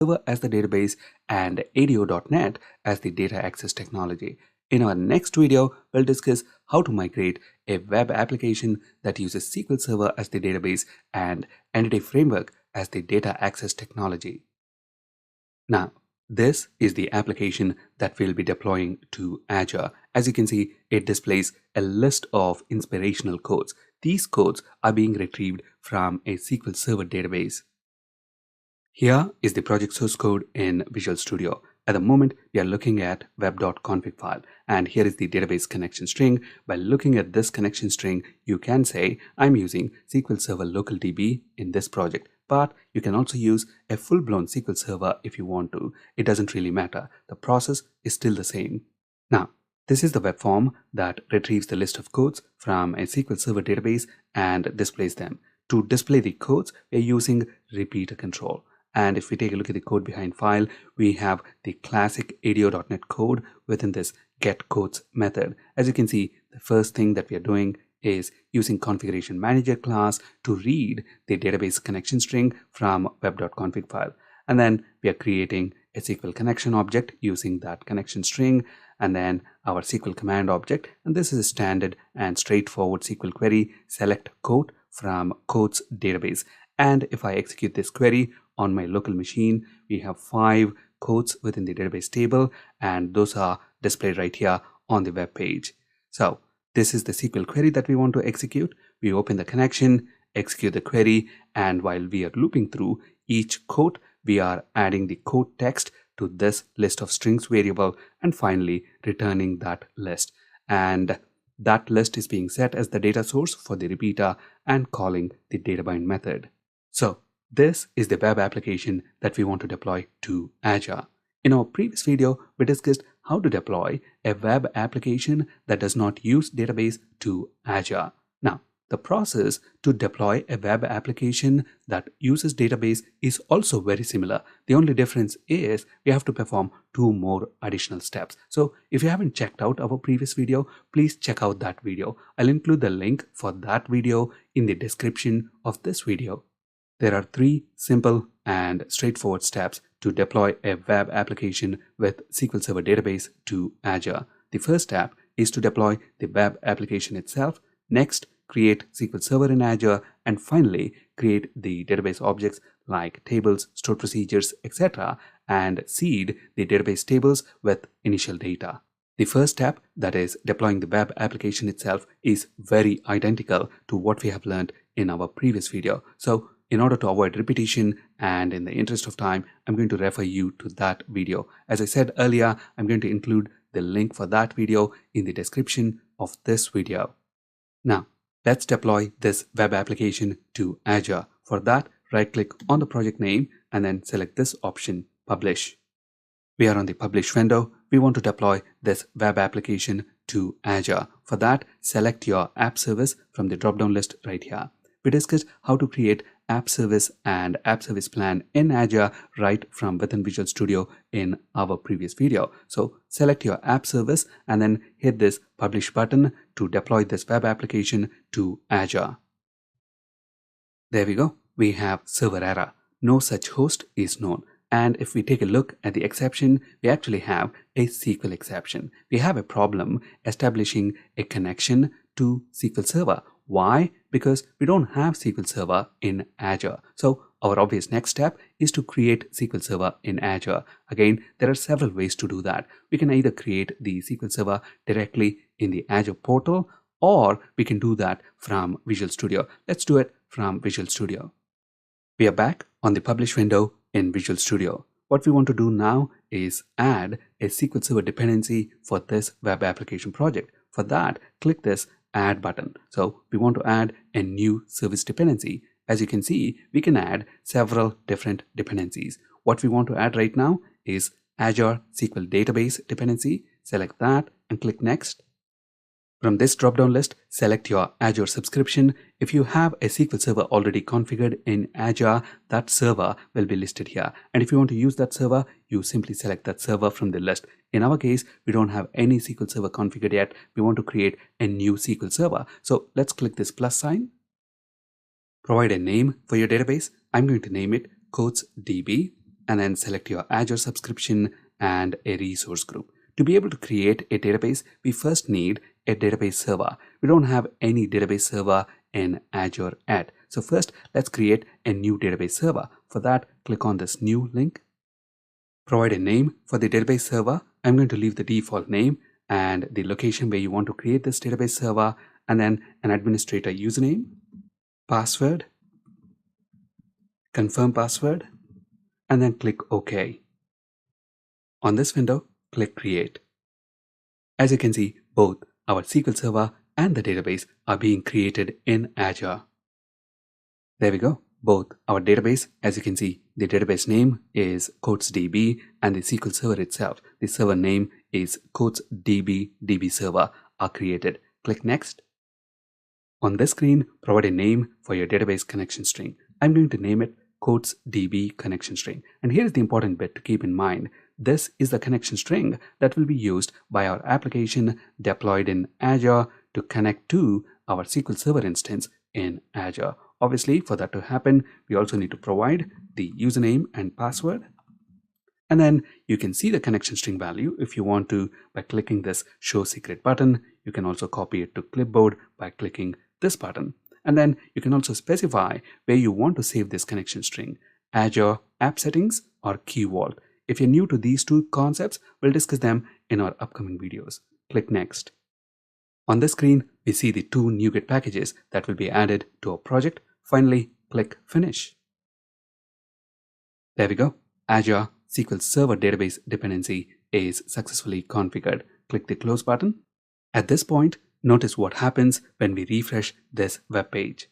Server as the database and ADO.NET as the data access technology. In our next video, we'll discuss how to migrate a web application that uses SQL Server as the database and Entity Framework as the data access technology. Now, this is the application that we'll be deploying to Azure. As you can see, it displays a list of inspirational codes. These codes are being retrieved from a SQL Server database. Here is the project source code in Visual Studio. At the moment, we are looking at web.config file, and here is the database connection string. By looking at this connection string, you can say, I'm using SQL Server Local DB in this project, but you can also use a full-blown SQL Server if you want to. It doesn't really matter. The process is still the same. Now, this is the web form that retrieves the list of codes from a SQL Server database and displays them. To display the codes, we are using repeater control. And if we take a look at the code behind file, we have the classic ADO.NET code within this getCodes method. As you can see, the first thing that we are doing is using configuration manager class to read the database connection string from web.config file. And then we are creating a SQL connection object using that connection string, and then our SQL command object. And this is a standard and straightforward SQL query, select code from codes database. And if I execute this query on my local machine, we have 5 codes within the database table, and those are displayed right here on the web page. So this is the SQL query that we want to execute. We open the connection, execute the query, and while we are looping through each code, we are adding the code text to this list of strings variable and finally returning that list. And that list is being set as the data source for the repeater and calling the databind method. So this is the web application that we want to deploy to Azure. In our previous video, we discussed how to deploy a web application that does not use database to Azure. Now, the process to deploy a web application that uses database is also very similar. The only difference is we have to perform 2 more additional steps. So if you haven't checked out our previous video, please check out that video. I'll include the link for that video in the description of this video. There are 3 simple and straightforward steps to deploy a web application with SQL Server database to Azure. The first step is to deploy the web application itself. Next, create SQL Server in Azure, and finally create the database objects like tables, stored procedures, etc., and seed the database tables with initial data. The first step, that is deploying the web application itself, is very identical to what we have learned in our previous video. So in order to avoid repetition and in the interest of time, I'm going to refer you to that video. As I said earlier, I'm going to include the link for that video in the description of this video. Now, let's deploy this web application to Azure. For that, right-click on the project name and then select this option, Publish. We are on the Publish window. We want to deploy this web application to Azure. For that, select your app service from the drop-down list right here. We discussed how to create app service and app service plan in Azure right from within Visual Studio in our previous video. So select your app service and then hit this Publish button to deploy this web application to Azure. There we go. We have server error. No such host is known. And if we take a look at the exception, we actually have a SQL exception. We have a problem establishing a connection to SQL Server. Why? Because we don't have SQL Server in Azure. So our obvious next step is to create SQL Server in Azure. Again, there are several ways to do that. We can either create the SQL Server directly in the Azure portal, or we can do that from Visual Studio. Let's do it from Visual Studio. We are back on the Publish window in Visual Studio. What we want to do now is add a SQL Server dependency for this web application project. For that, click this Add button. So we want to add a new service dependency. As you can see, we can add several different dependencies. What we want to add right now is Azure SQL Database dependency. Select that and click Next. From this drop-down list, select your Azure subscription. If you have a SQL Server already configured in Azure, that server will be listed here. And if you want to use that server, you simply select that server from the list. In our case, we don't have any SQL Server configured yet. We want to create a new SQL Server. So let's click this plus sign. Provide a name for your database. I'm going to name it CodesDB. and then select your Azure subscription and a resource group. To be able to create a database, we first need a database server. We don't have any database server in Azure yet. So first, let's create a new database server. For that, click on this new link. Provide a name for the database server. I'm going to leave the default name and the location where you want to create this database server, and then an administrator username, password, confirm password, and then click OK. On this window, click Create. As you can see, both our SQL Server and the database are being created in Azure. There we go. Both our database, as you can see, the database name is QuotesDB, and the SQL Server itself, the server name is QuotesDB DB Server, are created. Click Next. On this screen, provide a name for your database connection string. I'm going to name it QuotesDB connection string. And here is the important bit to keep in mind. This is the connection string that will be used by our application deployed in Azure to connect to our SQL Server instance in Azure. Obviously, for that to happen, we also need to provide the username and password. And then you can see the connection string value if you want to by clicking this Show Secret button. You can also copy it to clipboard by clicking this button. And then you can also specify where you want to save this connection string, Azure App Settings or Key Vault. If you're new to these two concepts, we'll discuss them in our upcoming videos. Click Next. On the screen, we see the two NuGet packages that will be added to our project. Finally, click Finish. There we go. Azure SQL Server Database dependency is successfully configured. Click the Close button. At this point, notice what happens when we refresh this web page.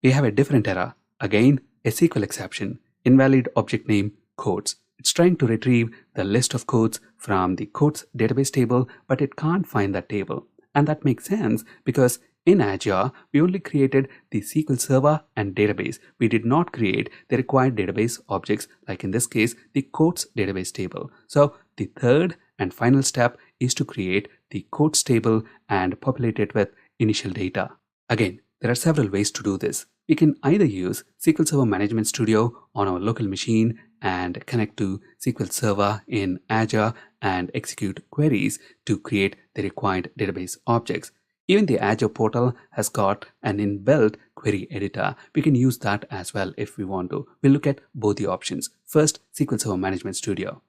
We have a different error. Again, a SQL exception. Invalid object name quotes. It's trying to retrieve the list of quotes from the quotes database table, but it can't find that table. And that makes sense because in Azure, we only created the SQL Server and database. We did not create the required database objects, like in this case, the quotes database table. So the third and final step is to create the quotes table and populate it with initial data. Again, there are several ways to do this. We can either use SQL Server Management Studio on our local machine and connect to SQL Server in Azure and execute queries to create the required database objects. Even the Azure portal has got an inbuilt query editor. We can use that as well if we want to. We'll look at both the options. First, SQL Server Management Studio.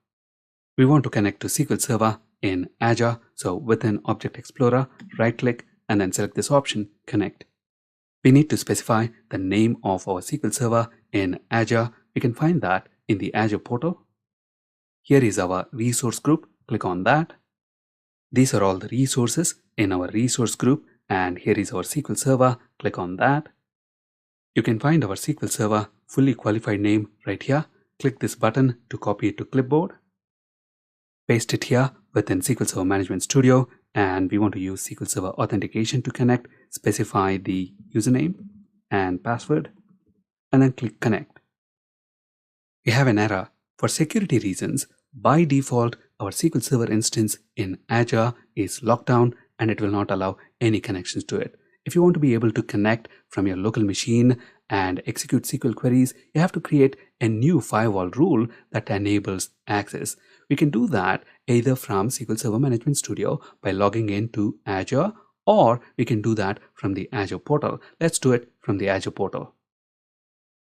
We want to connect to SQL Server in Azure. So within Object Explorer, right-click and then select this option, Connect. We need to specify the name of our SQL Server in Azure. We can find that in the Azure portal. Here is our resource group. Click on that. These are all the resources in our resource group, and here is our SQL Server. Click on that. You can find our SQL Server fully qualified name right here. Click this button to copy it to clipboard. Paste it here within SQL Server Management Studio, and we want to use SQL Server Authentication to connect. Specify the username and password, and then click Connect. We have an error. For security reasons, by default, our SQL Server instance in Azure is locked down and it will not allow any connections to it. If you want to be able to connect from your local machine and execute SQL queries, you have to create a new firewall rule that enables access. We can do that either from SQL Server Management Studio by logging into Azure, or we can do that from the Azure portal. Let's do it from the Azure portal.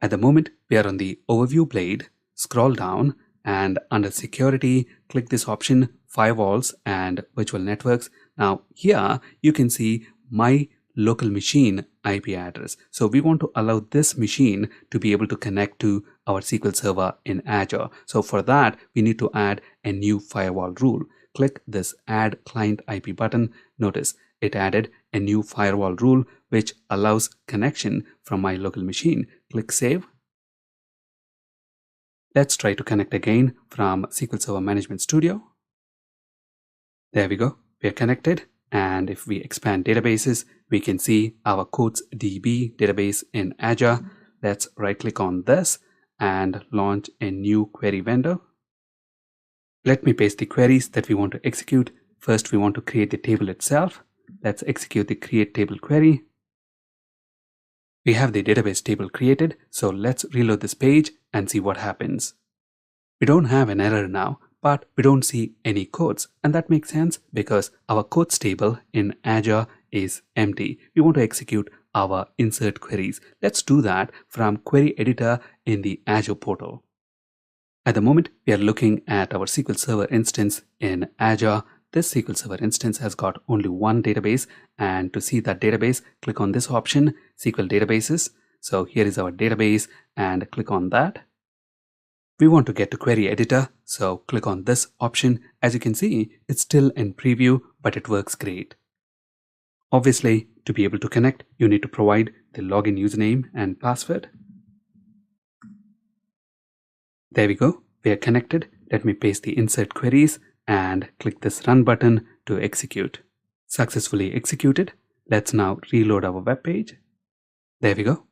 At the moment, we are on the Overview blade. Scroll down and under Security, click this option, Firewalls and Virtual Networks. Now here you can see my local machine IP address. So we want to allow this machine to be able to connect to our SQL Server in Azure. So for that, we need to add a new firewall rule. Click this Add Client IP button. Notice it added a new firewall rule which allows connection from my local machine. Click Save. Let's try to connect again from SQL Server Management Studio. There we go. We are connected. And if we expand databases, we can see our QuotesDB database in Azure. Let's right click on this and launch a new query window. Let me paste the queries that we want to execute. First, we want to create the table itself. Let's execute the create table query. We have the database table created, so let's reload this page and see what happens. We don't have an error now, but we don't see any codes, and that makes sense because our codes table in Azure is empty. We want to execute our insert queries. Let's do that from Query Editor in the Azure portal. At the moment, we are looking at our SQL Server instance in Azure. This SQL Server instance has got only one database, and to see that database, click on this option, SQL Databases. So here is our database, and click on that. We want to get to Query Editor, so click on this option. As you can see, it's still in preview, but it works great. Obviously, to be able to connect, you need to provide the login username and password. There we go. We are connected. Let me paste the insert queries and click this run button to execute. Successfully executed. Let's now reload our web page. There we go.